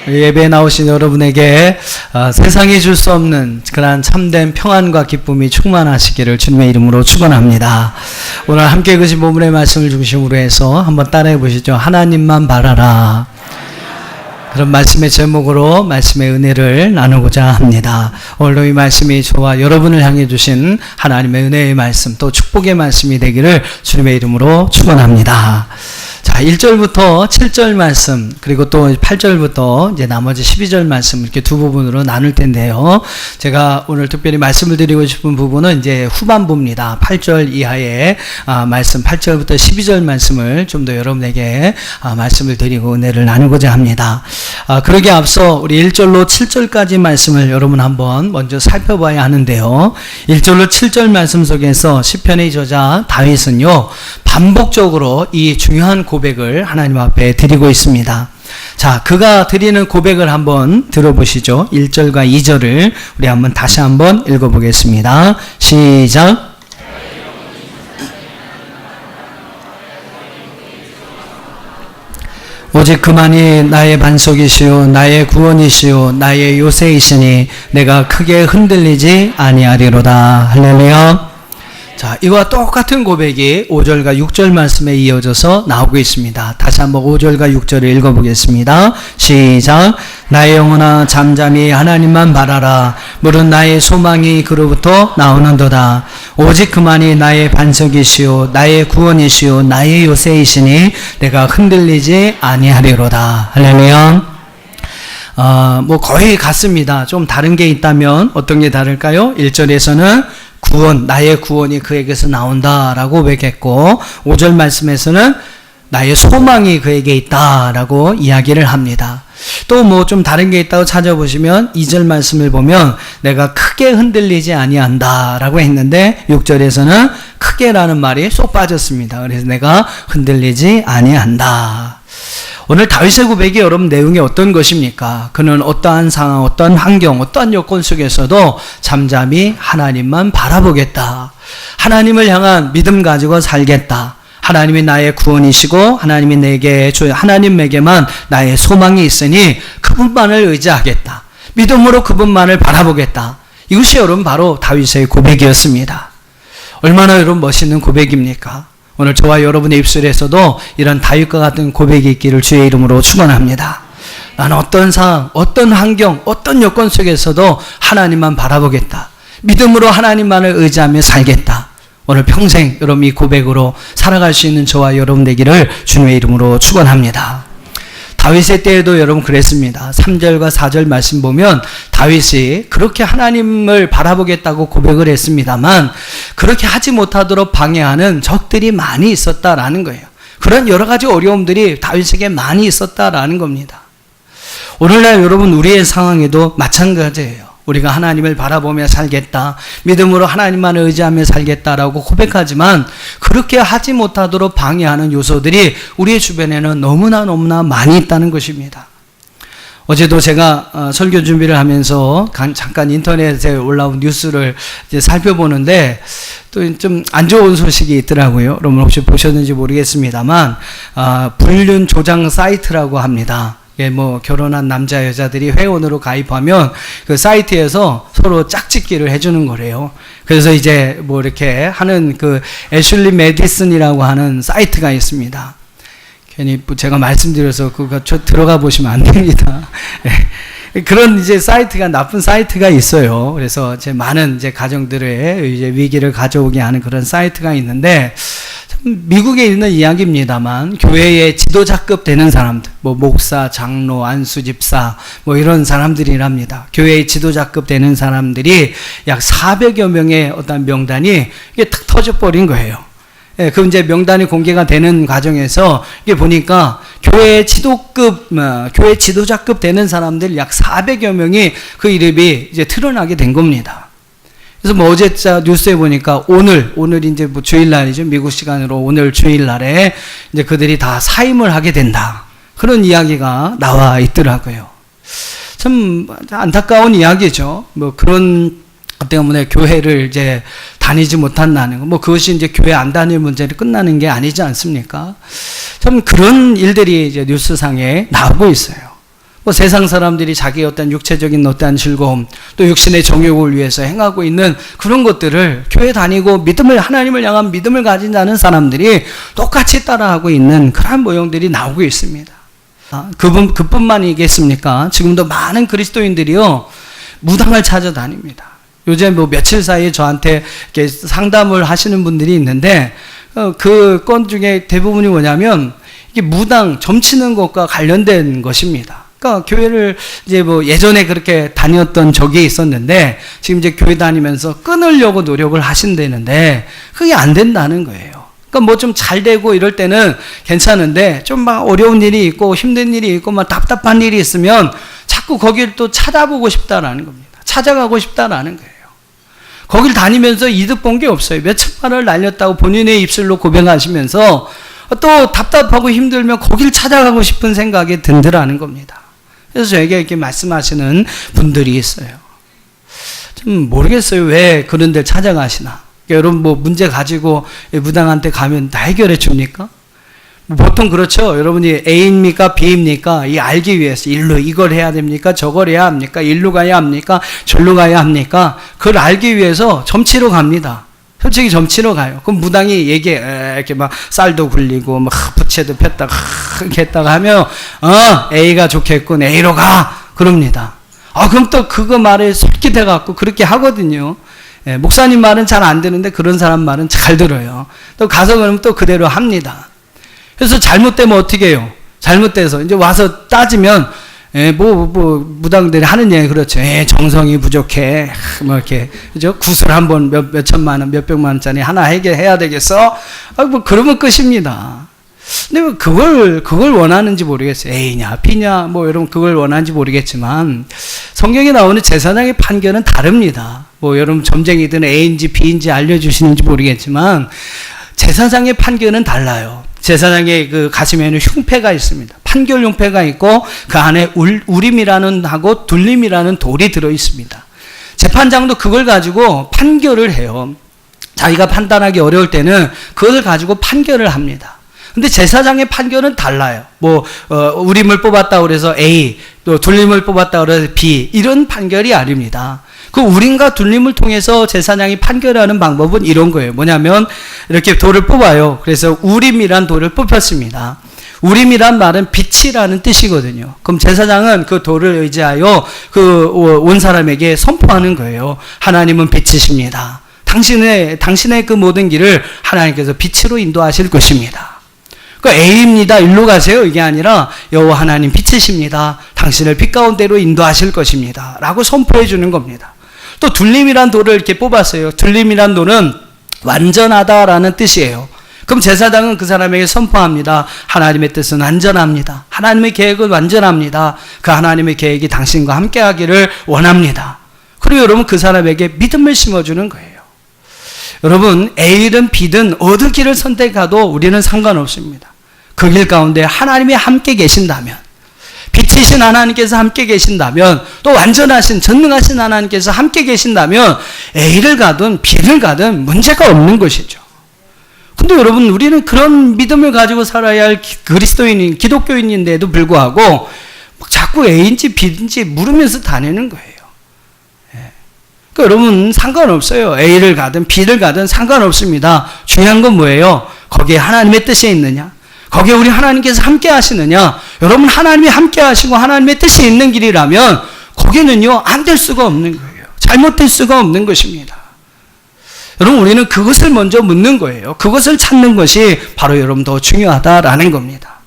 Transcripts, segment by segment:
예배에 나오신 여러분에게 세상이 줄 수 없는 그러한 참된 평안과 기쁨이 충만하시기를 주님의 이름으로 축원합니다. 오늘 함께 읽으신 본문의 말씀을 중심으로 해서 한번 따라해 보시죠. 하나님만 바라라. 그런 말씀의 제목으로 말씀의 은혜를 나누고자 합니다. 오늘도 이 말씀이 저와 여러분을 향해 주신 하나님의 은혜의 말씀, 또 축복의 말씀이 되기를 주님의 이름으로 축원합니다. 자, 1절부터 7절 말씀, 그리고 또 8절부터 이제 나머지 12절 말씀, 이렇게 두 부분으로 나눌 텐데요. 제가 오늘 특별히 말씀을 드리고 싶은 부분은 이제 후반부입니다. 8절 이하의 말씀, 8절부터 12절 말씀을 좀 더 여러분에게 말씀을 드리고 은혜를 나누고자 합니다. 그러기에 앞서 우리 1절로 7절까지 말씀을 여러분 한번 먼저 살펴봐야 하는데요. 1절로 7절 말씀 속에서 시편의 저자 다윗은요, 반복적으로 이 중요한 고백을 하나님 앞에 드리고 있습니다. 자, 그가 드리는 고백을 한번 들어보시죠. 1절과 2절을 우리 한번 다시 한번 읽어보겠습니다. 시작. 오직 그만이 나의 반석이시요 나의 구원이시요 나의 요새이시니 내가 크게 흔들리지 아니하리로다. 할렐루야. 자, 이와 똑같은 고백이 5절과 6절 말씀에 이어져서 나오고 있습니다. 다시 한번 5절과 6절을 읽어보겠습니다. 시작. 나의 영혼아 잠잠히 하나님만 바라라. 물은 나의 소망이 그로부터 나오는도다. 오직 그만이 나의 반석이시요 나의 구원이시요 나의 요새이시니 내가 흔들리지 아니하리로다. 할렐루야. 뭐 거의 같습니다. 좀 다른 게 있다면 어떤 게 다를까요? 1절에서는 구원, 나의 구원이 그에게서 나온다라고 고백했고 5절 말씀에서는 나의 소망이 그에게 있다라고 이야기를 합니다. 또 뭐 좀 다른 게 있다고 찾아보시면 2절 말씀을 보면 내가 크게 흔들리지 아니한다라고 했는데 6절에서는 크게라는 말이 쏙 빠졌습니다. 그래서 내가 흔들리지 아니한다. 오늘 다윗의 고백이 여러분 내용이 어떤 것입니까? 그는 어떠한 상황, 어떠한 환경, 어떠한 여건 속에서도 잠잠히 하나님만 바라보겠다. 하나님을 향한 믿음 가지고 살겠다. 하나님이 나의 구원이시고 하나님에게만 나의 소망이 있으니 그분만을 의지하겠다. 믿음으로 그분만을 바라보겠다. 이것이 여러분 바로 다윗의 고백이었습니다. 얼마나 여러분 멋있는 고백입니까? 오늘 저와 여러분의 입술에서도 이런 다윗과 같은 고백이 있기를 주의 이름으로 축원합니다. 나는 어떤 상황, 어떤 환경, 어떤 여건 속에서도 하나님만 바라보겠다. 믿음으로 하나님만을 의지하며 살겠다. 오늘 평생 여러분 이 고백으로 살아갈 수 있는 저와 여러분 되기를 주님의 이름으로 축원합니다. 다윗의 때에도 여러분 그랬습니다. 3절과 4절 말씀 보면 다윗이 그렇게 하나님을 바라보겠다고 고백을 했습니다만 그렇게 하지 못하도록 방해하는 적들이 많이 있었다라는 거예요. 그런 여러 가지 어려움들이 다윗에게 많이 있었다라는 겁니다. 오늘날 여러분 우리의 상황에도 마찬가지예요. 우리가 하나님을 바라보며 살겠다. 믿음으로 하나님만을 의지하며 살겠다라고 고백하지만 그렇게 하지 못하도록 방해하는 요소들이 우리의 주변에는 너무나 많이 있다는 것입니다. 어제도 제가 설교 준비를 하면서 잠깐 인터넷에 올라온 뉴스를 이제 살펴보는데 또 좀 안 좋은 소식이 있더라고요. 여러분 혹시 보셨는지 모르겠습니다만 불륜 조장 사이트라고 합니다. 예, 뭐 결혼한 남자 여자들이 회원으로 가입하면 그 사이트에서 서로 짝짓기를 해주는 거래요. 그래서 이제 뭐 이렇게 하는 그 애슐리 메디슨이라고 하는 사이트가 있습니다. 괜히 제가 말씀드려서 그거 들어가 보시면 안 됩니다. 그런 이제 사이트가 나쁜 사이트가 있어요. 그래서 제 많은 이제 가정들의 이제 위기를 가져오게 하는 그런 사이트가 있는데 미국에 있는 이야기입니다만 교회의 지도자급 되는 사람들, 뭐 목사, 장로, 안수집사 뭐 이런 사람들이랍니다. 교회의 지도자급 되는 사람들이 약 400여 명의 어떤 명단이 이게 탁 터져버린 거예요. 예, 그 이제 명단이 공개가 되는 과정에서 이게 보니까 교회 지도자급 되는 사람들 약 400여 명이 그 이름이 이제 드러나게 된 겁니다. 그래서 뭐 어제 뉴스에 보니까 오늘 이제 뭐 주일날이죠. 미국 시간으로 오늘 주일날에 이제 그들이 다 사임을 하게 된다. 그런 이야기가 나와 있더라고요. 참 안타까운 이야기죠. 뭐 그런 것 때문에 교회를 이제 다니지 못한다는 거, 뭐 그것이 이제 교회 안 다닐 문제로 끝나는 게 아니지 않습니까? 참 그런 일들이 이제 뉴스상에 나오고 있어요. 뭐 세상 사람들이 자기의 어떤 육체적인 어떠한 즐거움, 또 육신의 정욕을 위해서 행하고 있는 그런 것들을 교회 다니고 하나님을 향한 믿음을 가진 자는 사람들이 똑같이 따라하고 있는 그러한 모형들이 나오고 있습니다. 그뿐만이겠습니까? 지금도 많은 그리스도인들이요, 무당을 찾아다닙니다. 요즘 뭐 며칠 사이에 저한테 이렇게 상담을 하시는 분들이 있는데, 그 건 중에 대부분이 뭐냐면, 이게 무당, 점치는 것과 관련된 것입니다. 그러니까 교회를 이제 뭐 예전에 그렇게 다녔던 적이 있었는데, 지금 이제 교회 다니면서 끊으려고 노력을 하신다는데, 그게 안 된다는 거예요. 그러니까 뭐 좀 잘 되고 이럴 때는 괜찮은데, 좀 막 어려운 일이 있고 힘든 일이 있고 막 답답한 일이 있으면 자꾸 거기를 또 찾아보고 싶다라는 겁니다. 찾아가고 싶다라는 거예요. 거길 다니면서 이득 본 게 없어요. 몇천만 원을 날렸다고 본인의 입술로 고백하시면서 또 답답하고 힘들면 거길 찾아가고 싶은 생각이 든다라는 겁니다. 그래서 저에게 이렇게 말씀하시는 분들이 있어요. 좀 모르겠어요. 왜 그런 데를 찾아가시나. 여러분 뭐 문제 가지고 무당한테 가면 다 해결해 줍니까? 보통 그렇죠. 여러분이 A입니까? B입니까? 이 알기 위해서 이걸 해야 됩니까? 저걸 해야 합니까? 일로 가야 합니까? 절로 가야 합니까? 그걸 알기 위해서 점치러 갑니다. 솔직히 점치러 가요. 그럼 무당이 이렇게 막 쌀도 굴리고 막 부채도 폈다가 이렇게 했다가 하면 A가 좋겠군. A로 가. 그럽니다. 그럼 또 그거 말에 솔깃해 갖고 그렇게 하거든요. 목사님 말은 잘 안 되는데 그런 사람 말은 잘 들어요. 또 가서 그러면 또 그대로 합니다. 그래서 잘못되면 어떻게 해요? 잘못돼서 이제 와서 따지면 무당들이 하는 얘기 그렇죠. 정성이 부족해. 뭐 이렇게 그죠? 구슬 한번 몇 천만 원, 몇 백만 원짜리 하나 해야 되겠어? 뭐 그러면 끝입니다. 근데 그걸 원하는지 모르겠어요. A냐, B냐, 뭐 여러분 그걸 원하는지 모르겠지만 성경에 나오는 제사장의 판결은 다릅니다. 뭐 여러분 점쟁이든 A인지 B인지 알려주시는지 모르겠지만 제사장의 판결은 달라요. 제사장의 그 가슴에는 흉패가 있습니다. 판결 흉패가 있고 그 안에 우림이라는 하고 둘림이라는 돌이 들어 있습니다. 재판장도 그걸 가지고 판결을 해요. 자기가 판단하기 어려울 때는 그걸 가지고 판결을 합니다. 근데 제사장의 판결은 달라요. 우림을 뽑았다 그래서 A, 또 둘림을 뽑았다 그래서 B, 이런 판결이 아닙니다. 그 우림과 둘림을 통해서 제사장이 판결하는 방법은 이런 거예요. 뭐냐면 이렇게 돌을 뽑아요. 그래서 우림이란 돌을 뽑혔습니다. 우림이란 말은 빛이라는 뜻이거든요. 그럼 제사장은 그 돌을 의지하여 온 사람에게 선포하는 거예요. 하나님은 빛이십니다. 당신의 그 모든 길을 하나님께서 빛으로 인도하실 것입니다. A입니다. 일로 가세요. 이게 아니라 여호와 하나님 빛이십니다. 당신을 빛 가운데로 인도하실 것입니다. 라고 선포해 주는 겁니다. 또 둘림이란 돌을 이렇게 뽑았어요. 둘림이란 돌은 완전하다라는 뜻이에요. 그럼 제사장은 그 사람에게 선포합니다. 하나님의 뜻은 완전합니다. 하나님의 계획은 완전합니다. 그 하나님의 계획이 당신과 함께 하기를 원합니다. 그리고 여러분 그 사람에게 믿음을 심어주는 거예요. 여러분 A든 B든 어느 길을 선택해도 우리는 상관없습니다. 그 길 가운데 하나님이 함께 계신다면, 빛이신 하나님께서 함께 계신다면, 또 완전하신 전능하신 하나님께서 함께 계신다면 A를 가든 B를 가든 문제가 없는 것이죠. 근데 여러분 우리는 그런 믿음을 가지고 살아야 할 그리스도인인 기독교인인데도 불구하고 자꾸 A인지 B인지 물으면서 다니는 거예요. 그러니까 여러분 상관없어요. A를 가든 B를 가든 상관없습니다. 중요한 건 뭐예요? 거기에 하나님의 뜻이 있느냐? 거기에 우리 하나님께서 함께 하시느냐? 여러분 하나님이 함께 하시고 하나님의 뜻이 있는 길이라면 거기는요 안 될 수가 없는 거예요. 잘못될 수가 없는 것입니다. 여러분 우리는 그것을 먼저 묻는 거예요. 그것을 찾는 것이 바로 여러분 더 중요하다라는 겁니다.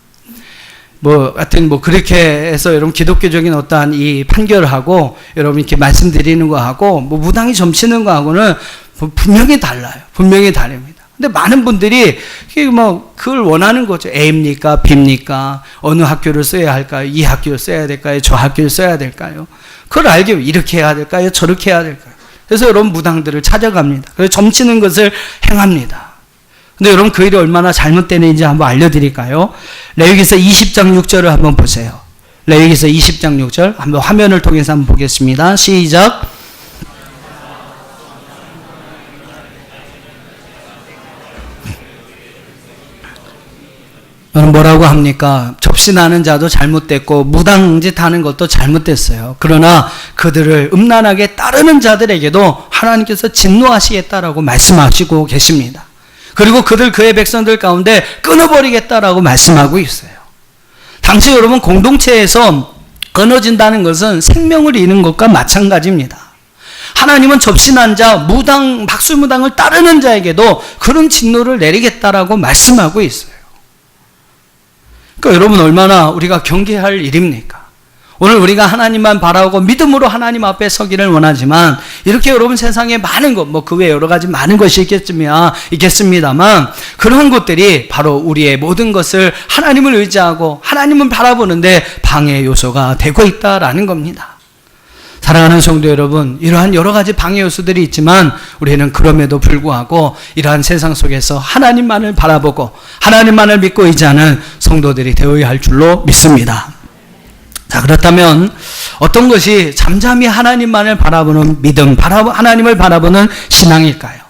하여튼 그렇게 해서 여러분 기독교적인 어떠한 이 판결을 하고 여러분 이렇게 말씀드리는 거하고 무당이 점치는 거하고는 분명히 달라요. 분명히 다릅니다. 근데 많은 분들이 그걸 원하는 거죠. A입니까? B입니까? 어느 학교를 써야 할까요? 이 학교를 써야 될까요? 저 학교를 써야 될까요? 그걸 알기 위해 이렇게 해야 될까요? 저렇게 해야 될까요? 그래서 여러분 무당들을 찾아갑니다. 그래서 점치는 것을 행합니다. 근데 여러분 그 일이 얼마나 잘못되는지 한번 알려드릴까요? 레위기서 20장 6절을 한번 보세요. 레위기서 20장 6절 한번 화면을 통해서 한번 보겠습니다. 시작. 뭐라고 합니까? 접신하는 자도 잘못됐고 무당짓하는 것도 잘못됐어요. 그러나 그들을 음란하게 따르는 자들에게도 하나님께서 진노하시겠다라고 말씀하시고 계십니다. 그리고 그의 백성들 가운데 끊어버리겠다라고 말씀하고 있어요. 당시 여러분 공동체에서 끊어진다는 것은 생명을 잃는 것과 마찬가지입니다. 하나님은 접신한 자, 무당, 박수무당을 따르는 자에게도 그런 진노를 내리겠다라고 말씀하고 있어요. 그러니까 여러분 얼마나 우리가 경계할 일입니까? 오늘 우리가 하나님만 바라보고 믿음으로 하나님 앞에 서기를 원하지만 이렇게 여러분 세상에 많은 것, 그 외에 여러 가지 많은 것이 있겠습니다만 그런 것들이 바로 우리의 모든 것을 하나님을 의지하고 하나님을 바라보는데 방해 요소가 되고 있다라는 겁니다. 사랑하는 성도 여러분, 이러한 여러 가지 방해 요소들이 있지만 우리는 그럼에도 불구하고 이러한 세상 속에서 하나님만을 바라보고 하나님만을 믿고 의지하는 성도들이 되어야 할 줄로 믿습니다. 자, 그렇다면 어떤 것이 잠잠히 하나님만을 바라보는 믿음, 하나님을 바라보는 신앙일까요?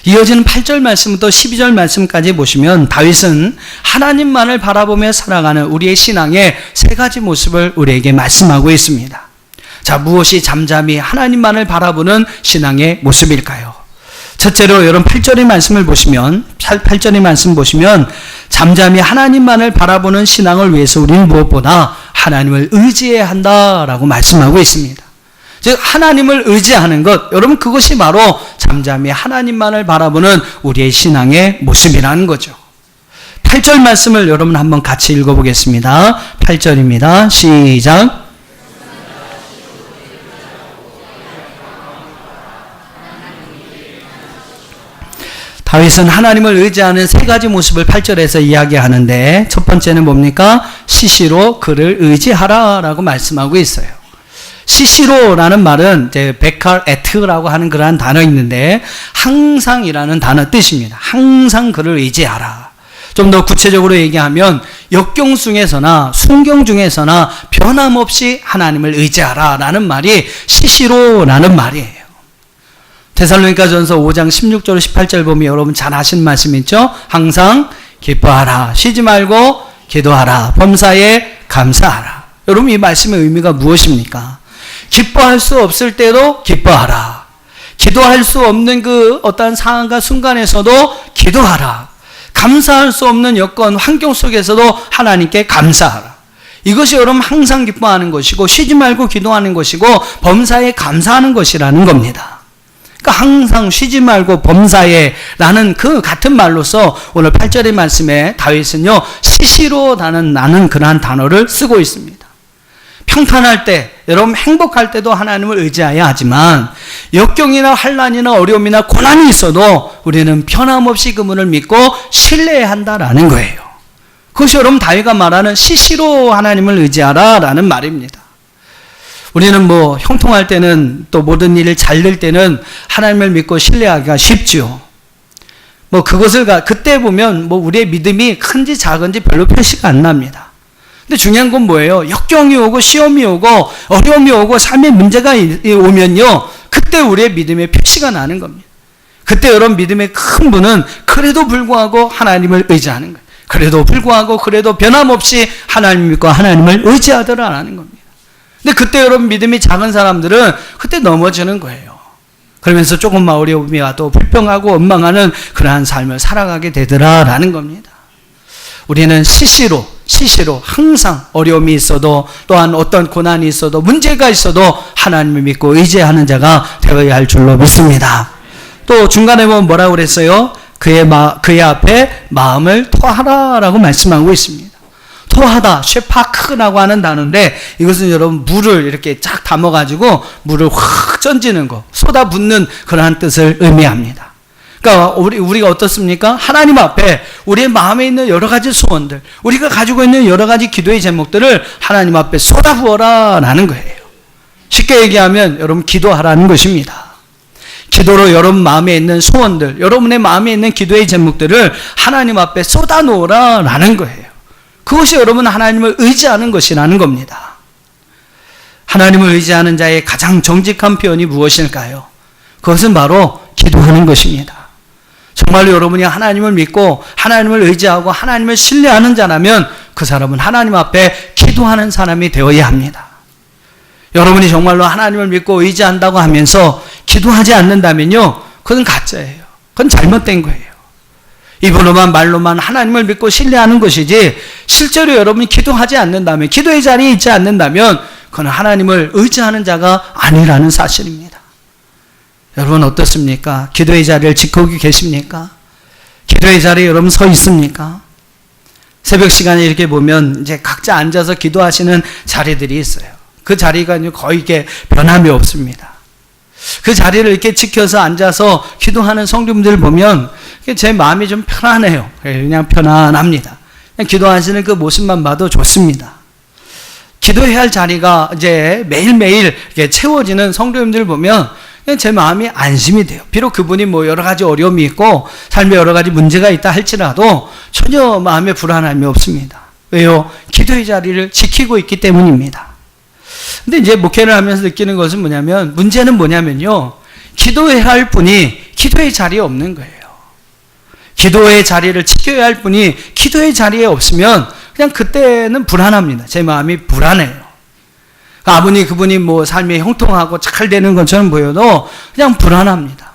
이어지는 8절 말씀부터 12절 말씀까지 보시면 다윗은 하나님만을 바라보며 살아가는 우리의 신앙의 세 가지 모습을 우리에게 말씀하고 있습니다. 자, 무엇이 잠잠히 하나님만을 바라보는 신앙의 모습일까요? 첫째로 여러분 8절의 말씀을 보시면, 8절의 말씀 보시면 잠잠히 하나님만을 바라보는 신앙을 위해서 우리는 무엇보다 하나님을 의지해야 한다라고 말씀하고 있습니다. 즉 하나님을 의지하는 것, 여러분 그것이 바로 잠잠히 하나님만을 바라보는 우리의 신앙의 모습이라는 거죠. 8절 말씀을 여러분 한번 같이 읽어보겠습니다. 8절입니다. 시작. 다윗은 하나님을 의지하는 세 가지 모습을 8절에서 이야기하는데 첫 번째는 뭡니까? 시시로 그를 의지하라라고 말씀하고 있어요. 시시로라는 말은 이제 베칼 에트라고 하는 그러한 단어 있는데 항상이라는 단어 뜻입니다. 항상 그를 의지하라. 좀 더 구체적으로 얘기하면 역경 중에서나 순경 중에서나 변함없이 하나님을 의지하라라는 말이 시시로라는 말이에요. 데살로니가전서 5장 16절 18절 보면 여러분 잘 아시는 말씀 있죠? 항상 기뻐하라. 쉬지 말고 기도하라. 범사에 감사하라. 여러분 이 말씀의 의미가 무엇입니까? 기뻐할 수 없을 때도 기뻐하라. 기도할 수 없는 그 어떠한 상황과 순간에서도 기도하라. 감사할 수 없는 여건, 환경 속에서도 하나님께 감사하라. 이것이 여러분 항상 기뻐하는 것이고 쉬지 말고 기도하는 것이고 범사에 감사하는 것이라는 겁니다. 그러니까 항상 쉬지 말고 범사에라는 그 같은 말로서 오늘 8절의 말씀에 다윗은요 시시로라는 그러한 단어를 쓰고 있습니다. 평탄할 때, 여러분 행복할 때도 하나님을 의지해야 하지만 역경이나 환난이나 어려움이나 고난이 있어도 우리는 변함없이 그분을 믿고 신뢰해야 한다라는 거예요. 그것이 여러분 다윗가 말하는 시시로 하나님을 의지하라라는 말입니다. 우리는 형통할 때는 또 모든 일을 잘 될 때는 하나님을 믿고 신뢰하기가 쉽죠. 그때 보면 우리의 믿음이 큰지 작은지 별로 표시가 안 납니다. 근데 중요한 건 뭐예요? 역경이 오고 시험이 오고 어려움이 오고 삶의 문제가 오면요. 그때 우리의 믿음의 표시가 나는 겁니다. 그때 여러분 믿음의 큰 분은 그래도 불구하고 하나님을 의지하는 거예요. 그래도 불구하고 그래도 변함없이 하나님 믿고 하나님을 의지하더라라는 겁니다. 근데 그때 여러분 믿음이 작은 사람들은 그때 넘어지는 거예요. 그러면서 조금만 어려움이 와도 불평하고 원망하는 그러한 삶을 살아가게 되더라라는 겁니다. 우리는 시시로 항상 어려움이 있어도 또한 어떤 고난이 있어도 문제가 있어도 하나님을 믿고 의지하는 자가 되어야 할 줄로 믿습니다. 또 중간에 보면 뭐라고 그랬어요? 그의 앞에 마음을 토하라라고 말씀하고 있습니다. 토하다, 쉐파크라고 하는 단어인데 이것은 여러분 물을 이렇게 쫙 담아가지고 물을 확 던지는 거, 쏟아붓는 그러한 뜻을 의미합니다. 그러니까 우리가 어떻습니까? 하나님 앞에 우리의 마음에 있는 여러 가지 소원들, 우리가 가지고 있는 여러 가지 기도의 제목들을 하나님 앞에 쏟아부어라라는 거예요. 쉽게 얘기하면 여러분 기도하라는 것입니다. 기도로 여러분 마음에 있는 소원들, 여러분의 마음에 있는 기도의 제목들을 하나님 앞에 쏟아놓으라라는 거예요. 그것이 여러분 하나님을 의지하는 것이라는 겁니다. 하나님을 의지하는 자의 가장 정직한 표현이 무엇일까요? 그것은 바로 기도하는 것입니다. 정말로 여러분이 하나님을 믿고 하나님을 의지하고 하나님을 신뢰하는 자라면 그 사람은 하나님 앞에 기도하는 사람이 되어야 합니다. 여러분이 정말로 하나님을 믿고 의지한다고 하면서 기도하지 않는다면요, 그건 가짜예요. 그건 잘못된 거예요. 입으로만 말로만 하나님을 믿고 신뢰하는 것이지 실제로 여러분이 기도하지 않는다면, 기도의 자리에 있지 않는다면 그건 하나님을 의지하는 자가 아니라는 사실입니다. 여러분 어떻습니까? 기도의 자리를 지키고 계십니까? 기도의 자리에 여러분 서 있습니까? 새벽 시간에 이렇게 보면 이제 각자 앉아서 기도하시는 자리들이 있어요. 그 자리가 거의 이렇게 변함이 없습니다. 그 자리를 이렇게 지켜서 앉아서 기도하는 성도님들 보면 제 마음이 좀 편안해요. 그냥 편안합니다. 그냥 기도하시는 그 모습만 봐도 좋습니다. 기도해야 할 자리가 이제 매일매일 이렇게 채워지는 성도님들 보면 제 마음이 안심이 돼요. 비록 그분이 뭐 여러 가지 어려움이 있고 삶에 여러 가지 문제가 있다 할지라도 전혀 마음에 불안함이 없습니다. 왜요? 기도의 자리를 지키고 있기 때문입니다. 근데 이제 목회를 하면서 느끼는 것은 뭐냐면, 문제는 뭐냐면요, 기도해야 할 분이 기도의 자리에 없는 거예요. 기도의 자리를 지켜야 할 분이 기도의 자리에 없으면 그냥 그때는 불안합니다. 제 마음이 불안해요. 아버님 그분이 뭐 삶이 형통하고 잘 되는 것처럼 보여도 그냥 불안합니다.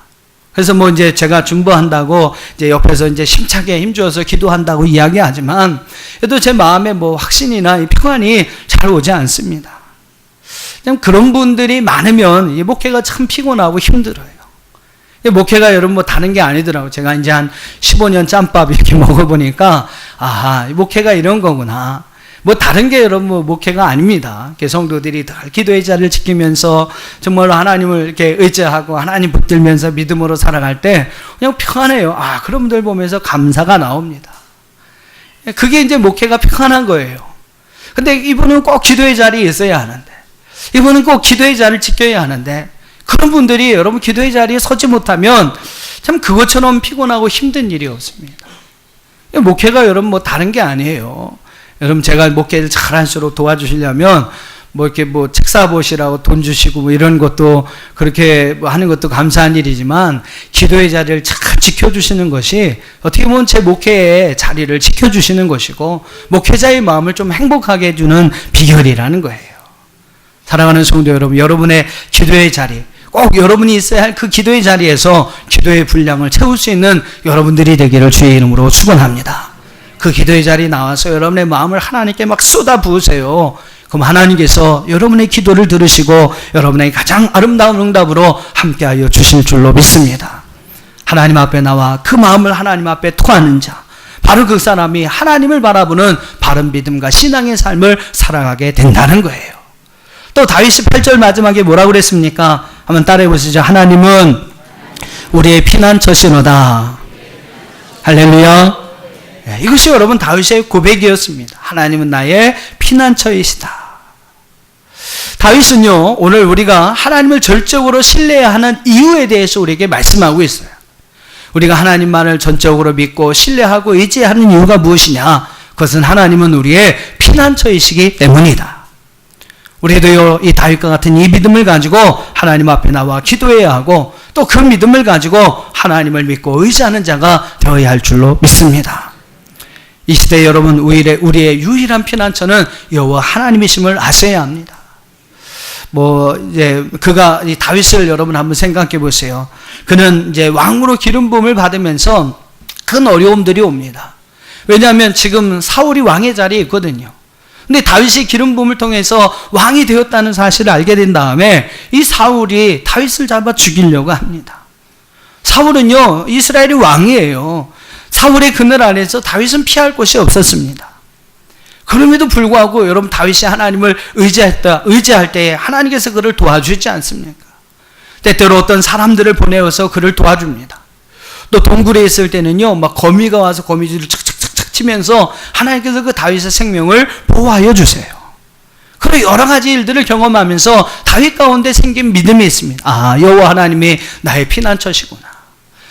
그래서 뭐 이제 제가 중보한다고 이제 옆에서 이제 힘차게 힘주어서 기도한다고 이야기하지만 그래도 제 마음에 뭐 확신이나 평안이 잘 오지 않습니다. 그냥 그런 분들이 많으면 이 목회가 참 피곤하고 힘들어요. 목회가 여러분 뭐 다른 게 아니더라고요. 제가 이제 한 15년 짬밥 이렇게 먹어보니까 아하, 목회가 이런 거구나. 뭐 다른 게 여러분 뭐 목회가 아닙니다. 성도들이 늘 기도의 자리를 지키면서 정말로 하나님을 이렇게 의지하고 하나님 붙들면서 믿음으로 살아갈 때 그냥 평안해요. 아, 그런 분들 보면서 감사가 나옵니다. 그게 이제 목회가 평안한 거예요. 근데 이분은 꼭 기도의 자리에 있어야 하는데, 이분은 꼭 기도의 자리를 지켜야 하는데, 그런 분들이 여러분 기도의 자리에 서지 못하면 참 그것처럼 피곤하고 힘든 일이 없습니다. 목회가 여러분 뭐 다른 게 아니에요. 여러분 제가 목회를 잘할수록 도와주시려면 뭐 이렇게 뭐 책 사보시라고 돈 주시고 뭐 이런 것도 그렇게 뭐 하는 것도 감사한 일이지만, 기도의 자리를 잘 지켜주시는 것이 어떻게 보면 제 목회의 자리를 지켜주시는 것이고 목회자의 마음을 좀 행복하게 해주는 비결이라는 거예요. 사랑하는 성도 여러분, 여러분의 기도의 자리, 꼭 여러분이 있어야 할 그 기도의 자리에서 기도의 분량을 채울 수 있는 여러분들이 되기를 주의 이름으로 축원합니다. 그 기도의 자리에 나와서 여러분의 마음을 하나님께 막 쏟아 부으세요. 그럼 하나님께서 여러분의 기도를 들으시고 여러분의 가장 아름다운 응답으로 함께하여 주실 줄로 믿습니다. 하나님 앞에 나와 그 마음을 하나님 앞에 토하는 자, 바로 그 사람이 하나님을 바라보는 바른 믿음과 신앙의 삶을 살아가게 된다는 거예요. 또 다윗이 8절 마지막에 뭐라고 그랬습니까? 한번 따라해 보시죠. 하나님은 우리의 피난처시로다. 할렐루야. 이것이 여러분 다윗의 고백이었습니다. 하나님은 나의 피난처이시다. 다윗은요, 오늘 우리가 하나님을 절적으로 신뢰해야 하는 이유에 대해서 우리에게 말씀하고 있어요. 우리가 하나님만을 전적으로 믿고 신뢰하고 의지하는 이유가 무엇이냐? 그것은 하나님은 우리의 피난처이시기 때문이다. 우리도요, 이 다윗과 같은 이 믿음을 가지고 하나님 앞에 나와 기도해야 하고 또 그 믿음을 가지고 하나님을 믿고 의지하는 자가 되어야 할 줄로 믿습니다. 이 시대 여러분, 우리의 유일한 피난처는 여호와 하나님이심을 아셔야 합니다. 뭐 이제 그가 이 다윗을 여러분 한번 생각해 보세요. 그는 이제 왕으로 기름 부음을 받으면서 큰 어려움들이 옵니다. 왜냐하면 지금 사울이 왕의 자리에 있거든요. 근데 다윗이 기름 부음을 통해서 왕이 되었다는 사실을 알게 된 다음에 이 사울이 다윗을 잡아 죽이려고 합니다. 사울은요, 이스라엘의 왕이에요. 사울의 그늘 아래서 다윗은 피할 곳이 없었습니다. 그럼에도 불구하고 여러분, 다윗이 하나님을 의지할 때 하나님께서 그를 도와주지 않습니까? 때때로 어떤 사람들을 보내어서 그를 도와줍니다. 또 동굴에 있을 때는요, 막 거미가 와서 거미줄을 착착착착 치면서 하나님께서 그 다윗의 생명을 보호하여 주세요. 그런 여러 가지 일들을 경험하면서 다윗 가운데 생긴 믿음이 있습니다. 아, 여호와 하나님이 나의 피난처시구나.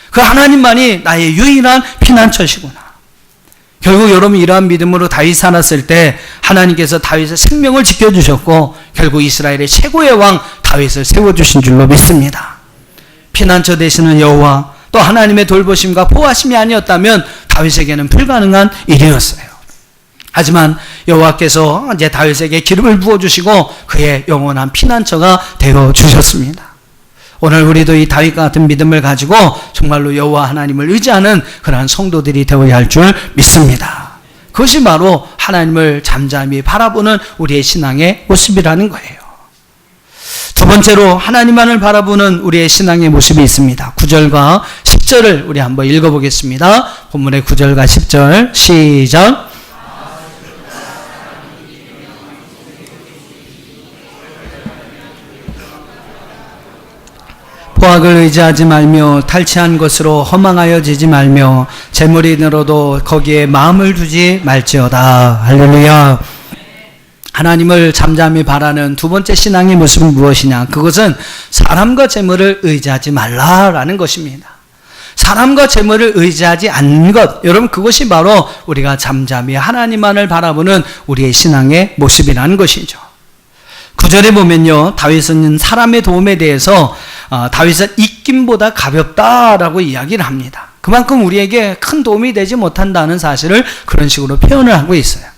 그 하나님만이 나의 유일한 피난처시구나. 결국 여러분, 이러한 믿음으로 다윗 살았을 때 하나님께서 다윗의 생명을 지켜주셨고 결국 이스라엘의 최고의 왕 다윗을 세워주신 줄로 믿습니다. 피난처 되시는 여호와, 또 하나님의 돌보심과 보호하심이 아니었다면 다윗에게는 불가능한 일이었어요. 하지만 여호와께서 이제 다윗에게 기름을 부어주시고 그의 영원한 피난처가 되어주셨습니다. 오늘 우리도 이 다윗과 같은 믿음을 가지고 정말로 여호와 하나님을 의지하는 그러한 성도들이 되어야 할 줄 믿습니다. 그것이 바로 하나님을 잠잠히 바라보는 우리의 신앙의 모습이라는 거예요. 두 번째로 하나님만을 바라보는 우리의 신앙의 모습이 있습니다. 9절과 10절을 우리 한번 읽어보겠습니다. 본문의 9절과 10절 시작. 포악을 의지하지 말며 탈취한 것으로 허망하여지지 말며 재물이 늘어도 거기에 마음을 두지 말지어다. 할렐루야. 하나님을 잠잠히 바라는 두 번째 신앙의 모습은 무엇이냐? 그것은 사람과 재물을 의지하지 말라라는 것입니다. 사람과 재물을 의지하지 않는 것, 여러분 그것이 바로 우리가 잠잠히 하나님만을 바라보는 우리의 신앙의 모습이라는 것이죠. 9절에 보면요, 다윗은 사람의 도움에 대해서 다윗은 입김보다 가볍다라고 이야기를 합니다. 그만큼 우리에게 큰 도움이 되지 못한다는 사실을 그런 식으로 표현을 하고 있어요.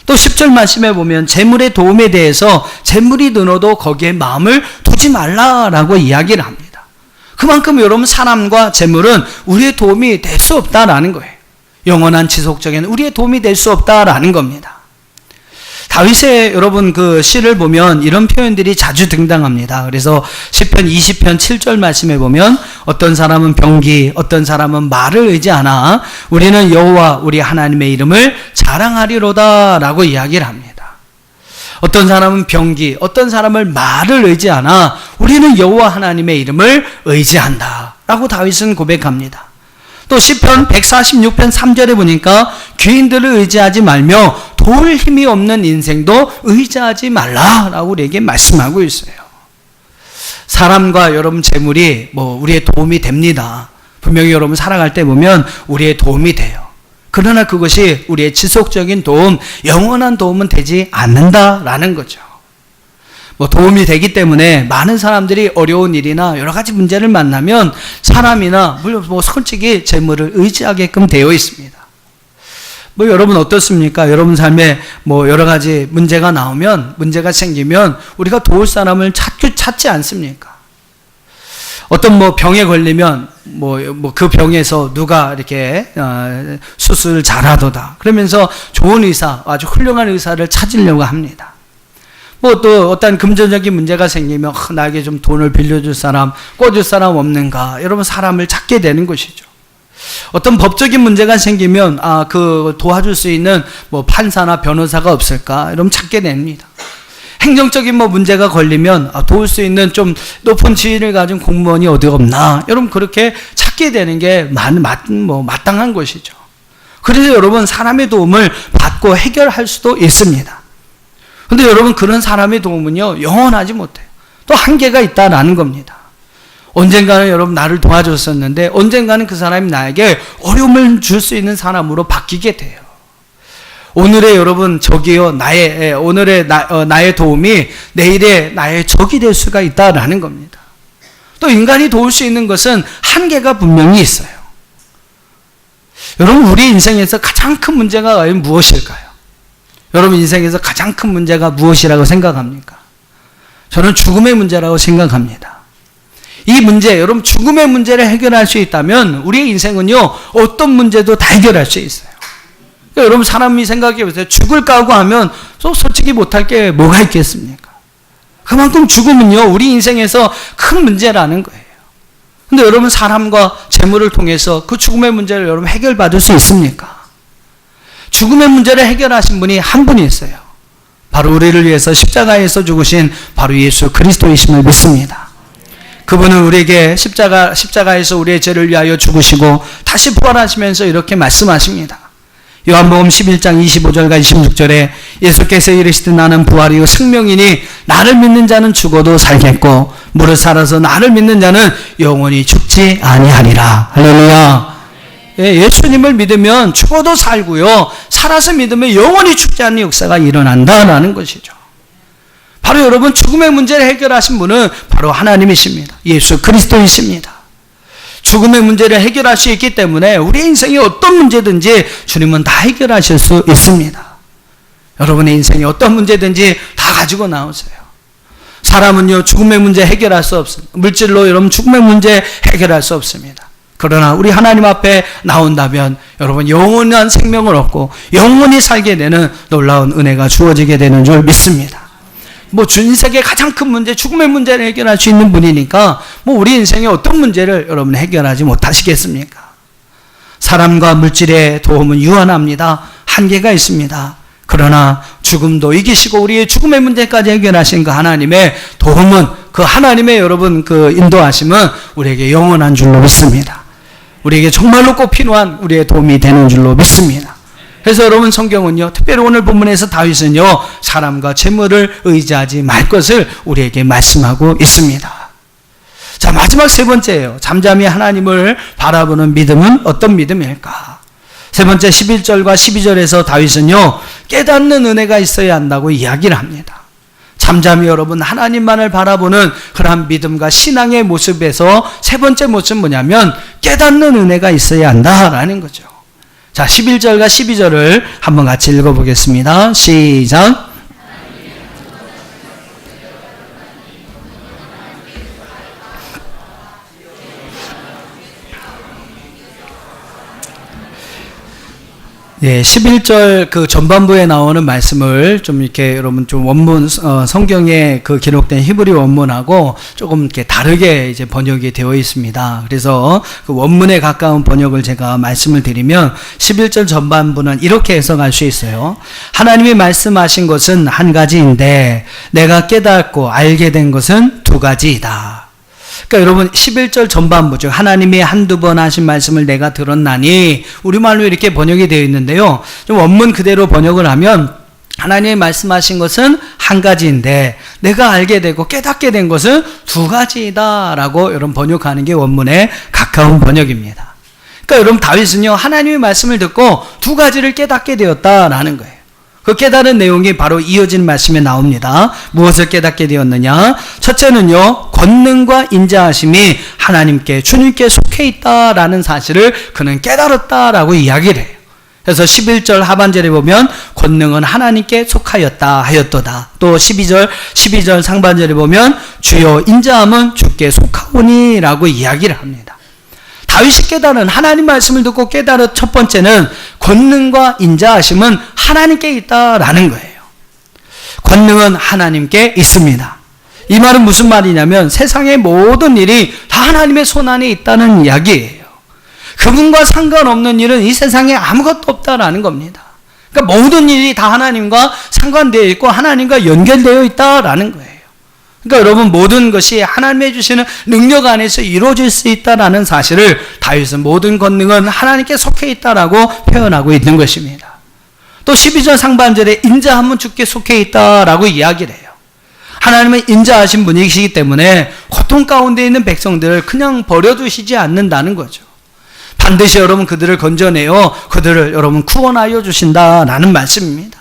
또 10절 말씀에 보면 재물의 도움에 대해서 재물이 늘어도 거기에 마음을 두지 말라라고 이야기를 합니다. 그만큼 여러분 사람과 재물은 우리의 도움이 될 수 없다라는 거예요. 영원한 지속적인 우리의 도움이 될 수 없다라는 겁니다. 다윗의 여러분 그 시를 보면 이런 표현들이 자주 등장합니다. 그래서 시편 20편 7절 말씀에 보면 어떤 사람은 병기, 어떤 사람은 말을 의지하나 우리는 여호와 우리 하나님의 이름을 자랑하리로다라고 이야기를 합니다. 어떤 사람은 병기, 어떤 사람을 말을 의지하나 우리는 여호와 하나님의 이름을 의지한다라고 다윗은 고백합니다. 또 시편 146편 3절에 보니까 귀인들을 의지하지 말며 도울 힘이 없는 인생도 의지하지 말라라고 우리에게 말씀하고 있어요. 사람과 여러분 재물이 우리의 도움이 됩니다. 분명히 여러분 살아갈 때 보면 우리의 도움이 돼요. 그러나 그것이 우리의 지속적인 도움, 영원한 도움은 되지 않는다라는 거죠. 도움이 되기 때문에 많은 사람들이 어려운 일이나 여러 가지 문제를 만나면 사람이나 물론 솔직히 재물을 의지하게끔 되어 있습니다. 여러분 어떻습니까? 여러분 삶에 여러 가지 문제가 나오면, 문제가 생기면 우리가 도울 사람을 찾지 않습니까? 어떤 병에 걸리면 그 병에서 누가 이렇게 수술을 잘하도다 그러면서 좋은 의사, 아주 훌륭한 의사를 찾으려고 합니다. 또 어떤 금전적인 문제가 생기면 나에게 좀 돈을 빌려줄 사람, 꿔줄 사람 없는가? 여러분 사람을 찾게 되는 것이죠. 어떤 법적인 문제가 생기면 그 도와줄 수 있는 판사나 변호사가 없을까? 여러분 찾게 됩니다. 행정적인 문제가 걸리면 도울 수 있는 좀 높은 지위를 가진 공무원이 어디 없나? 여러분 그렇게 찾게 되는 게 마땅한 것이죠. 그래서 여러분 사람의 도움을 받고 해결할 수도 있습니다. 근데 여러분 그런 사람의 도움은요 영원하지 못해요. 또 한계가 있다라는 겁니다. 언젠가는 여러분 나를 도와줬었는데 언젠가는 그 사람이 나에게 어려움을 줄 수 있는 사람으로 바뀌게 돼요. 오늘의 여러분 적이요 오늘의 나의 도움이 내일의 나의 적이 될 수가 있다라는 겁니다. 또 인간이 도울 수 있는 것은 한계가 분명히 있어요. 여러분 우리 인생에서 가장 큰 문제가 과연 무엇일까요? 여러분 인생에서 가장 큰 문제가 무엇이라고 생각합니까? 저는 죽음의 문제라고 생각합니다. 이 문제, 여러분 죽음의 문제를 해결할 수 있다면 우리의 인생은요 어떤 문제도 다 해결할 수 있어요. 그러니까 여러분 사람이 생각해 보세요. 죽을 까고 하면 솔직히 못할 게 뭐가 있겠습니까? 그만큼 죽음은요 우리 인생에서 큰 문제라는 거예요. 근데 여러분 사람과 재물을 통해서 그 죽음의 문제를 여러분 해결받을 수 있습니까? 죽음의 문제를 해결하신 분이 한 분이 있어요. 바로 우리를 위해서 십자가에서 죽으신 바로 예수 그리스도이심을 믿습니다. 그분은 우리에게 십자가에서 우리의 죄를 위하여 죽으시고 다시 부활하시면서 이렇게 말씀하십니다. 요한복음 11장 25절과 26절에 예수께서 이르시되 나는 부활이요 생명이니 나를 믿는 자는 죽어도 살겠고 무릇 살아서 나를 믿는 자는 영원히 죽지 아니하리라. 할렐루야. 예수님을 믿으면 죽어도 살고요 살아서 믿으면 영원히 죽지 않는 역사가 일어난다라는 것이죠. 바로 여러분 죽음의 문제를 해결하신 분은 바로 하나님이십니다. 예수 그리스도이십니다. 죽음의 문제를 해결할 수 있기 때문에 우리 인생의 어떤 문제든지 주님은 다 해결하실 수 있습니다. 여러분의 인생에 어떤 문제든지 다 가지고 나오세요. 사람은요, 죽음의 문제 해결할 수 없습니다. 물질로 여러분 죽음의 문제 해결할 수 없습니다. 그러나 우리 하나님 앞에 나온다면 여러분 영원한 생명을 얻고 영원히 살게 되는 놀라운 은혜가 주어지게 되는 줄 믿습니다. 전 세계 가장 큰 문제, 죽음의 문제를 해결할 수 있는 분이니까 우리 인생의 어떤 문제를 여러분 해결하지 못하시겠습니까? 사람과 물질의 도움은 유한합니다. 한계가 있습니다. 그러나 죽음도 이기시고 우리의 죽음의 문제까지 해결하신 그 하나님의 도움은, 그 하나님의 여러분 그 인도하심은 우리에게 영원한 줄로 믿습니다. 우리에게 정말로 꼭 필요한 우리의 도움이 되는 줄로 믿습니다. 그래서 여러분 성경은요, 특별히 오늘 본문에서 다윗은요, 사람과 재물을 의지하지 말 것을 우리에게 말씀하고 있습니다. 자, 마지막 세 번째예요. 잠잠히 하나님을 바라보는 믿음은 어떤 믿음일까? 세 번째 11절과 12절에서 다윗은요, 깨닫는 은혜가 있어야 한다고 이야기를 합니다. 잠잠히 여러분 하나님만을 바라보는 그러한 믿음과 신앙의 모습에서 세 번째 모습은 뭐냐면 깨닫는 은혜가 있어야 한다라는 거죠. 자, 11절과 12절을 한번 같이 읽어보겠습니다. 시작. 예, 11절 그 전반부에 나오는 말씀을 좀 이렇게 여러분 좀 원문, 성경에 그 기록된 히브리 원문하고 조금 이렇게 다르게 이제 번역이 되어 있습니다. 그래서 그 원문에 가까운 번역을 제가 말씀을 드리면 11절 전반부는 이렇게 해석할 수 있어요. 하나님이 말씀하신 것은 한 가지인데 내가 깨닫고 알게 된 것은 두 가지이다. 그러니까 여러분 11절 전반부죠. 하나님이 한두 번 하신 말씀을 내가 들었나니, 우리말로 이렇게 번역이 되어 있는데요. 좀 원문 그대로 번역을 하면 하나님이 말씀하신 것은 한 가지인데 내가 알게 되고 깨닫게 된 것은 두 가지이다 라고 여러분 번역하는 게 원문에 가까운 번역입니다. 그러니까 여러분 다윗은요, 하나님의 말씀을 듣고 두 가지를 깨닫게 되었다라는 거예요. 그 깨달은 내용이 바로 이어진 말씀에 나옵니다. 무엇을 깨닫게 되었느냐? 첫째는요, 권능과 인자하심이 하나님께, 주님께 속해 있다라는 사실을 그는 깨달았다라고 이야기를 해요. 그래서 11절 하반절에 보면 권능은 하나님께 속하였다 하였도다. 또 12절 상반절에 보면 주여 인자함은 주께 속하오니라고 이야기를 합니다. 다윗이 깨달은, 하나님 말씀을 듣고 깨달은 첫 번째는 권능과 인자하심은 하나님께 있다라는 거예요. 권능은 하나님께 있습니다. 이 말은 무슨 말이냐면 세상의 모든 일이 다 하나님의 손 안에 있다는 이야기예요. 그분과 상관없는 일은 이 세상에 아무것도 없다라는 겁니다. 그러니까 모든 일이 다 하나님과 상관되어 있고 하나님과 연결되어 있다라는 거예요. 그러니까 여러분 모든 것이 하나님이 주시는 능력 안에서 이루어질 수 있다라는 사실을 다윗은 모든 권능은 하나님께 속해 있다라고 표현하고 있는 것입니다. 또 12절 상반절에 인자함은 주께 속해 있다라고 이야기를 해요. 하나님은 인자하신 분이시기 때문에 고통 가운데 있는 백성들을 그냥 버려두시지 않는다는 거죠. 반드시 여러분 그들을 건져내어 그들을 여러분 구원하여 주신다라는 말씀입니다.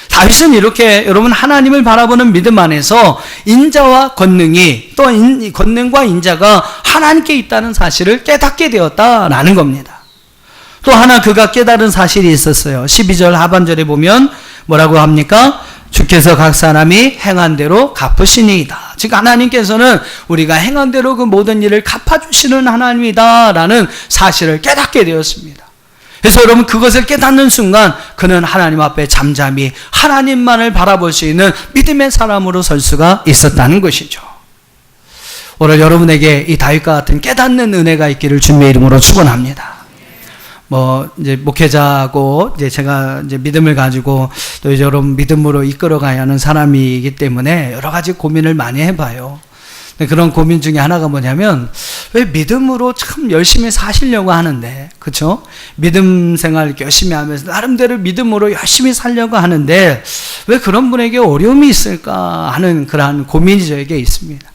다윗은 이렇게 여러분 하나님을 바라보는 믿음 안에서 인자와 권능이, 또 권능과 인자가 하나님께 있다는 사실을 깨닫게 되었다라는 겁니다. 또 하나 그가 깨달은 사실이 있었어요. 12절 하반절에 보면 뭐라고 합니까? 주께서 각 사람이 행한 대로 갚으시니이다. 즉 하나님께서는 우리가 행한 대로 그 모든 일을 갚아주시는 하나님이다 라는 사실을 깨닫게 되었습니다. 그래서 여러분 그것을 깨닫는 순간 그는 하나님 앞에 잠잠히 하나님만을 바라볼 수 있는 믿음의 사람으로 설 수가 있었다는 것이죠. 오늘 여러분에게 이 다윗과 같은 깨닫는 은혜가 있기를 주님의 이름으로 축원합니다. 이제 목회자고 이제 제가 이제 믿음을 가지고 또 이제 여러분 믿음으로 이끌어가야 하는 사람이기 때문에 여러 가지 고민을 많이 해봐요. 그런 고민 중에 하나가 뭐냐면 왜 믿음으로 참 열심히 사시려고 하는데, 그렇죠? 믿음 생활 열심히 하면서 나름대로 믿음으로 열심히 살려고 하는데 왜 그런 분에게 어려움이 있을까 하는 그러한 고민이 저에게 있습니다.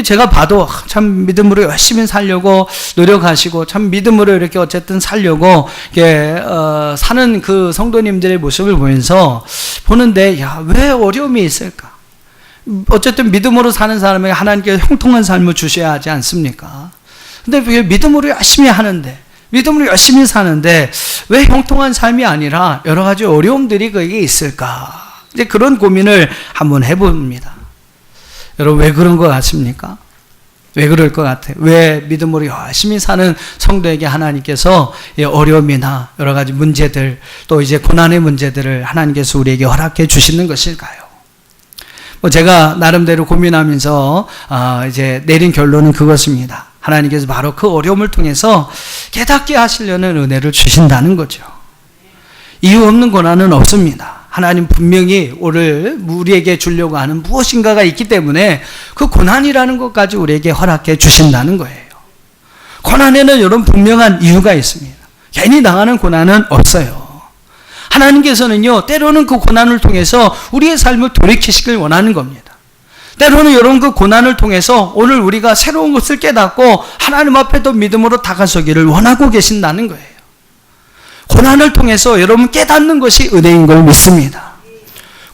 제가 봐도 참 믿음으로 열심히 살려고 노력하시고 참 믿음으로 이렇게 어쨌든 살려고 사는 그 성도님들의 모습을 보는데 왜 어려움이 있을까? 어쨌든 믿음으로 사는 사람에게 하나님께서 형통한 삶을 주셔야 하지 않습니까? 근데 왜 믿음으로 열심히 하는데, 믿음으로 열심히 사는데 왜 형통한 삶이 아니라 여러 가지 어려움들이 그에게 있을까? 이제 그런 고민을 한번 해봅니다. 여러분, 왜 그런 것 같습니까? 왜 그럴 것 같아요? 왜 믿음으로 열심히 사는 성도에게 하나님께서 어려움이나 여러 가지 문제들, 또 이제 고난의 문제들을 하나님께서 우리에게 허락해 주시는 것일까요? 제가 나름대로 고민하면서 이제 내린 결론은 그것입니다. 하나님께서 바로 그 어려움을 통해서 깨닫게 하시려는 은혜를 주신다는 거죠. 이유 없는 고난은 없습니다. 하나님 분명히 오늘 우리에게 주려고 하는 무엇인가가 있기 때문에 그 고난이라는 것까지 우리에게 허락해 주신다는 거예요. 고난에는 여러분 분명한 이유가 있습니다. 괜히 당하는 고난은 없어요. 하나님께서는요, 때로는 그 고난을 통해서 우리의 삶을 돌이키시길 원하는 겁니다. 때로는 여러분 그 고난을 통해서 오늘 우리가 새로운 것을 깨닫고 하나님 앞에 또 믿음으로 다가서기를 원하고 계신다는 거예요. 고난을 통해서 여러분 깨닫는 것이 은혜인 걸 믿습니다.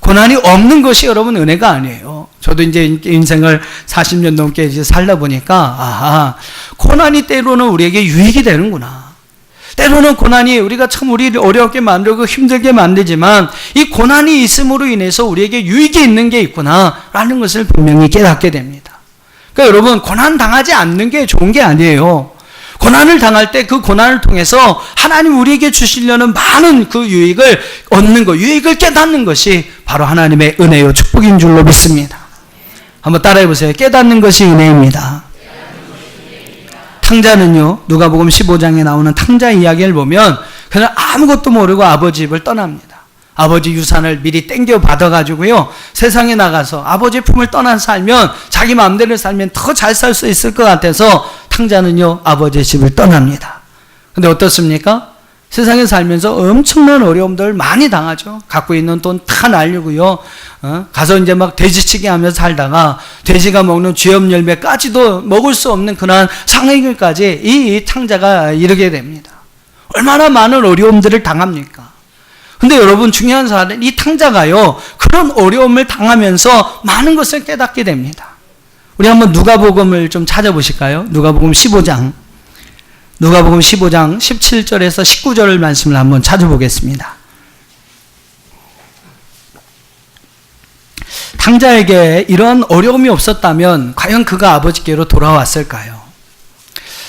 고난이 없는 것이 여러분 은혜가 아니에요. 저도 이제 인생을 40년 넘게 이제 살다 보니까, 고난이 때로는 우리에게 유익이 되는구나. 때로는 고난이 우리가 참 우리를 어렵게 만들고 힘들게 만들지만 이 고난이 있음으로 인해서 우리에게 유익이 있는 게 있구나라는 것을 분명히 깨닫게 됩니다. 그러니까 여러분, 고난 당하지 않는 게 좋은 게 아니에요. 고난을 당할 때 그 고난을 통해서 하나님 우리에게 주시려는 많은 그 유익을 얻는 것, 유익을 깨닫는 것이 바로 하나님의 은혜요 축복인 줄로 믿습니다. 한번 따라해 보세요. 깨닫는 것이 은혜입니다. 탕자는요, 누가복음 15장에 나오는 탕자 이야기를 보면 그냥 아무것도 모르고 아버지 집을 떠납니다. 아버지 유산을 미리 땡겨 받아가지고요, 세상에 나가서 아버지 품을 떠나 살면, 자기 마음대로 살면 더 잘 살 수 있을 것 같아서 탕자는요, 아버지 집을 떠납니다. 근데 어떻습니까? 세상에 살면서 엄청난 어려움들 많이 당하죠. 갖고 있는 돈 다 날리고요, 가서 이제 막 돼지치기 하면서 살다가 돼지가 먹는 쥐염 열매까지도 먹을 수 없는 그런 상황까지 이 탕자가 이르게 됩니다. 얼마나 많은 어려움들을 당합니까? 근데 여러분, 중요한 사실은 이 탕자가요, 그런 어려움을 당하면서 많은 것을 깨닫게 됩니다. 우리 한번 누가복음을 좀 찾아보실까요? 누가복음 15장 17절에서 19절 말씀을 한번 찾아보겠습니다. 탕자에게 이런 어려움이 없었다면 과연 그가 아버지께로 돌아왔을까요?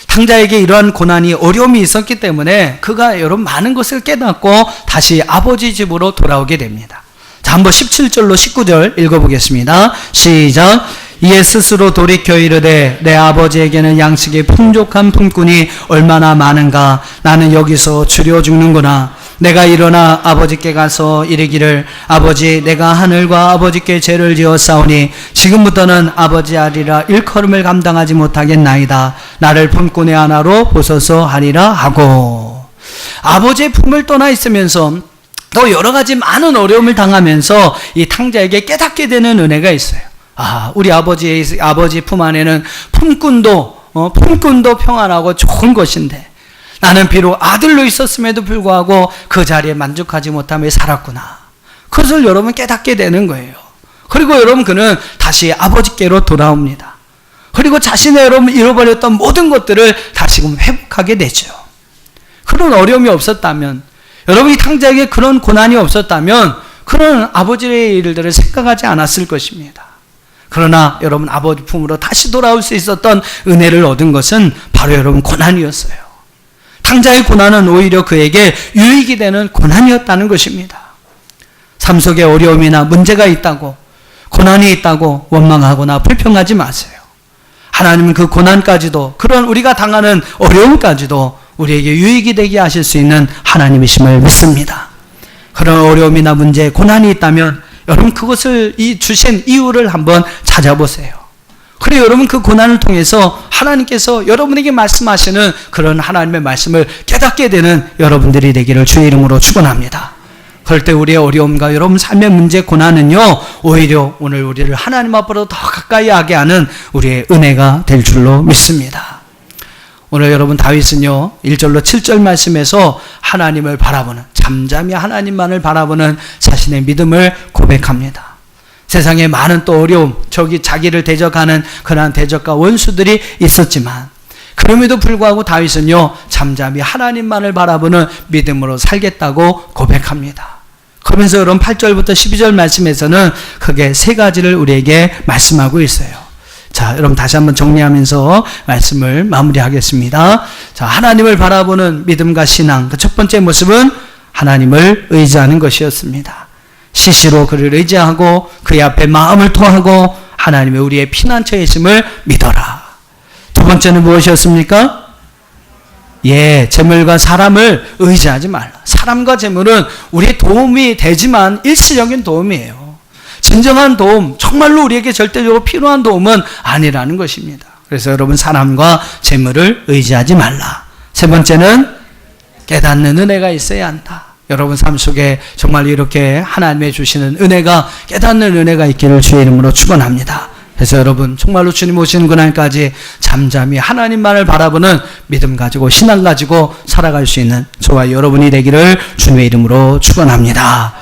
탕자에게 이러한 고난이, 어려움이 있었기 때문에 그가 여러분 많은 것을 깨닫고 다시 아버지 집으로 돌아오게 됩니다. 자, 한번 17절로 19절 읽어보겠습니다. 시작. 이에 스스로 돌이켜 이르되 내 아버지에게는 양식이 풍족한 품꾼이 얼마나 많은가. 나는 여기서 주려 죽는구나. 내가 일어나 아버지께 가서 이르기를 아버지, 내가 하늘과 아버지께 죄를 지었사오니 지금부터는 아버지 아리라 일컬음을 감당하지 못하겠나이다. 나를 품꾼의 하나로 보소서 하리라 하고. 아버지의 품을 떠나 있으면서 또 여러 가지 많은 어려움을 당하면서 이 탕자에게 깨닫게 되는 은혜가 있어요. 우리 아버지 품 안에는 품꾼도 평안하고 좋은 것인데 나는 비록 아들로 있었음에도 불구하고 그 자리에 만족하지 못하며 살았구나. 그것을 여러분 깨닫게 되는 거예요. 그리고 여러분, 그는 다시 아버지께로 돌아옵니다. 그리고 자신의 여러분 잃어버렸던 모든 것들을 다시금 회복하게 되죠. 그런 어려움이 없었다면, 여러분이 탕자에게 그런 고난이 없었다면 그런 아버지의 일들을 생각하지 않았을 것입니다. 그러나 여러분, 아버지 품으로 다시 돌아올 수 있었던 은혜를 얻은 것은 바로 여러분 고난이었어요. 탕자의 고난은 오히려 그에게 유익이 되는 고난이었다는 것입니다. 삶 속에 어려움이나 문제가 있다고, 고난이 있다고 원망하거나 불평하지 마세요. 하나님은 그 고난까지도, 그런 우리가 당하는 어려움까지도 우리에게 유익이 되게 하실 수 있는 하나님이심을 믿습니다. 그런 어려움이나 문제, 고난이 있다면 여러분 그것을 주신 이유를 한번 찾아보세요. 그리고 여러분 그 고난을 통해서 하나님께서 여러분에게 말씀하시는 그런 하나님의 말씀을 깨닫게 되는 여러분들이 되기를 주의 이름으로 축원합니다. 그럴 때 우리의 어려움과 여러분 삶의 문제, 고난은요, 오히려 오늘 우리를 하나님 앞으로 더 가까이 하게 하는 우리의 은혜가 될 줄로 믿습니다. 오늘 여러분 다윗은요, 1절로 7절 말씀에서 하나님을 바라보는, 잠잠히 하나님만을 바라보는 자신의 믿음을 고백합니다. 세상에 많은 또 어려움, 자기를 대적하는 그러한 대적과 원수들이 있었지만, 그럼에도 불구하고 다윗은요, 잠잠히 하나님만을 바라보는 믿음으로 살겠다고 고백합니다. 그러면서 여러분 8절부터 12절 말씀에서는 크게 세 가지를 우리에게 말씀하고 있어요. 자, 여러분 다시 한번 정리하면서 말씀을 마무리하겠습니다. 자, 하나님을 바라보는 믿음과 신앙. 그 첫 번째 모습은 하나님을 의지하는 것이었습니다. 시시로 그를 의지하고 그의 앞에 마음을 토하고 하나님의 우리의 피난처에 있음을 믿어라. 두 번째는 무엇이었습니까? 재물과 사람을 의지하지 말라. 사람과 재물은 우리의 도움이 되지만 일시적인 도움이에요. 진정한 도움, 정말로 우리에게 절대적으로 필요한 도움은 아니라는 것입니다. 그래서 여러분 사람과 재물을 의지하지 말라. 세 번째는 깨닫는 은혜가 있어야 한다. 여러분 삶 속에 정말 이렇게 하나님의 주시는 은혜가, 깨닫는 은혜가 있기를 주의 이름으로 축원합니다. 그래서 여러분 정말로 주님 오시는 그날까지 잠잠히 하나님만을 바라보는 믿음 가지고 신앙 가지고 살아갈 수 있는 저와 여러분이 되기를 주님의 이름으로 축원합니다.